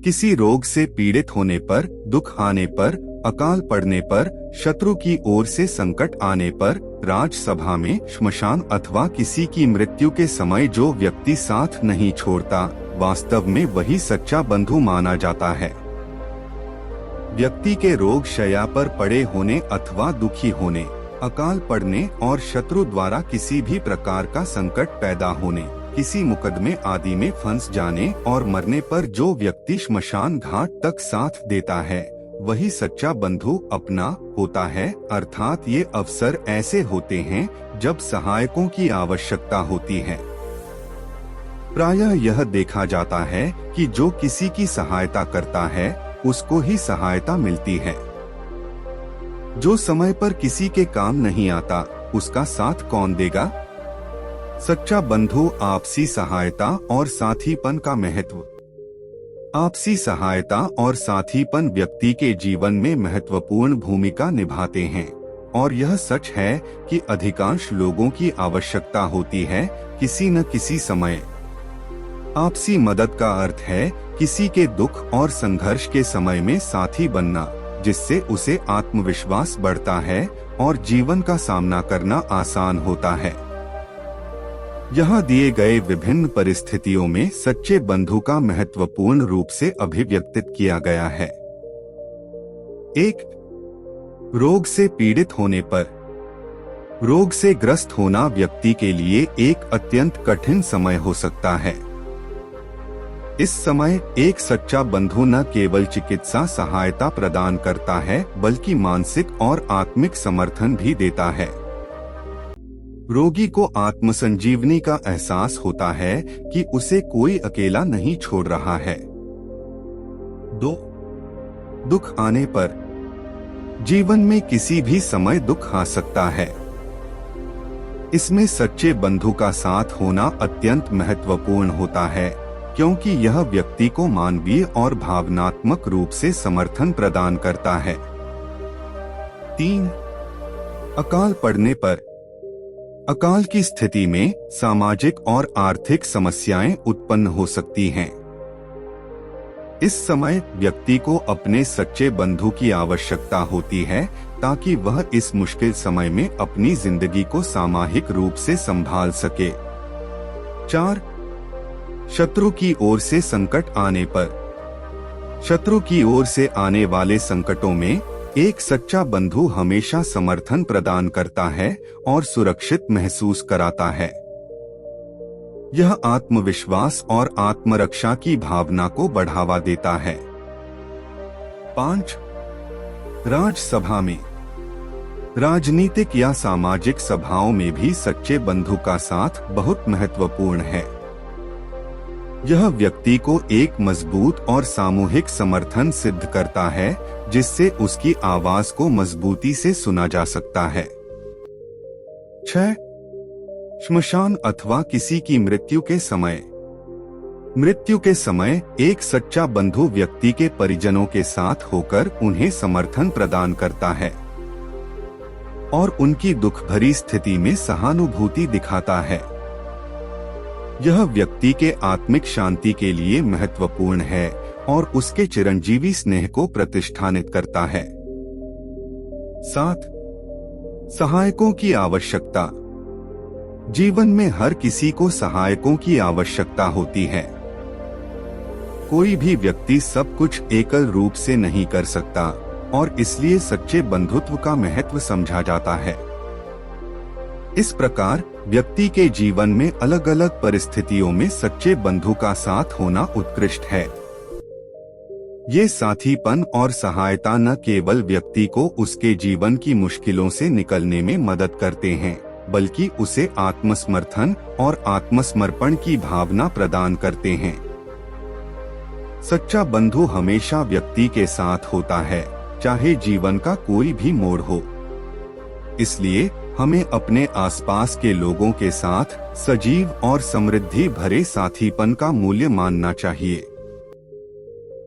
किसी रोग से पीड़ित होने पर, दुख आने पर, अकाल पड़ने पर, शत्रु की ओर से संकट आने पर, राजसभा में, श्मशान अथवा किसी की मृत्यु के समय जो व्यक्ति साथ नहीं छोड़ता, वास्तव में वही सच्चा बंधु माना जाता है। व्यक्ति के रोग शैया पर पड़े होने अथवा दुखी होने, अकाल पड़ने और शत्रु द्वारा किसी भी प्रकार का संकट पैदा होने, किसी मुकदमे आदि में फंस जाने और मरने पर जो व्यक्ति श्मशान घाट तक साथ देता है, वही सच्चा बंधु अपना होता है। अर्थात ये अवसर ऐसे होते हैं जब सहायकों की आवश्यकता होती है। प्रायः यह देखा जाता है कि जो किसी की सहायता करता है उसको ही सहायता मिलती है। जो समय पर किसी के काम नहीं आता उसका साथ कौन देगा। सच्चा बंधु आपसी सहायता और साथीपन का महत्व। आपसी सहायता और साथीपन व्यक्ति के जीवन में महत्वपूर्ण भूमिका निभाते हैं और यह सच है कि अधिकांश लोगों की आवश्यकता होती है किसी न किसी समय। आपसी मदद का अर्थ है किसी के दुख और संघर्ष के समय में साथी बनना, जिससे उसे आत्मविश्वास बढ़ता है और जीवन का सामना करना आसान होता है। यहाँ दिए गए विभिन्न परिस्थितियों में सच्चे बंधु का महत्वपूर्ण रूप से अभिव्यक्तित किया गया है। 1. रोग से पीड़ित होने पर। रोग से ग्रस्त होना व्यक्ति के लिए एक अत्यंत कठिन समय हो सकता है। इस समय एक सच्चा बंधु न केवल चिकित्सा सहायता प्रदान करता है बल्कि मानसिक और आत्मिक समर्थन भी देता है। रोगी को आत्मसंजीवनी का एहसास होता है कि उसे कोई अकेला नहीं छोड़ रहा है। 2. दुख आने पर। जीवन में किसी भी समय दुख आ सकता है। इसमें सच्चे बंधु का साथ होना अत्यंत महत्वपूर्ण होता है, क्योंकि यह व्यक्ति को मानवीय और भावनात्मक रूप से समर्थन प्रदान करता है। 3. अकाल पड़ने पर। अकाल की स्थिति में सामाजिक और आर्थिक समस्याएं उत्पन्न हो सकती हैं। इस समय व्यक्ति को अपने सच्चे बंधु की आवश्यकता होती है ताकि वह इस मुश्किल समय में अपनी जिंदगी को सामूहिक रूप से संभाल सके। 4. शत्रु की ओर से संकट आने पर। शत्रु की ओर से आने वाले संकटों में एक सच्चा बंधु हमेशा समर्थन प्रदान करता है और सुरक्षित महसूस कराता है। यह आत्मविश्वास और आत्मरक्षा की भावना को बढ़ावा देता है। 5. राजसभा में। राजनीतिक या सामाजिक सभाओं में भी सच्चे बंधु का साथ बहुत महत्वपूर्ण है। यह व्यक्ति को एक मजबूत और सामूहिक समर्थन सिद्ध करता है, जिससे उसकी आवाज को मजबूती से सुना जा सकता है। 6. श्मशान अथवा किसी की मृत्यु के समय। मृत्यु के समय एक सच्चा बंधु व्यक्ति के परिजनों के साथ होकर उन्हें समर्थन प्रदान करता है और उनकी दुख भरी स्थिति में सहानुभूति दिखाता है। यह व्यक्ति के आत्मिक शांति के लिए महत्वपूर्ण है और उसके चिरंजीवी स्नेह को प्रतिष्ठानित करता है। 7. सहायकों की आवश्यकता। जीवन में हर किसी को सहायकों की आवश्यकता होती है। कोई भी व्यक्ति सब कुछ एकल रूप से नहीं कर सकता और इसलिए सच्चे बंधुत्व का महत्व समझा जाता है। इस प्रकार व्यक्ति के जीवन में अलग अलग परिस्थितियों में सच्चे बंधु का साथ होना उत्कृष्ट है। ये साथीपन और सहायता न केवल व्यक्ति को उसके जीवन की मुश्किलों से निकलने में मदद करते हैं, बल्कि उसे आत्मसमर्थन और आत्मसमर्पण की भावना प्रदान करते हैं। सच्चा बंधु हमेशा व्यक्ति के साथ होता है, चाहे जीवन का कोई भी मोड़ हो। इसलिए हमें अपने आसपास के लोगों के साथ सजीव और समृद्धि भरे साथीपन का मूल्य मानना चाहिए।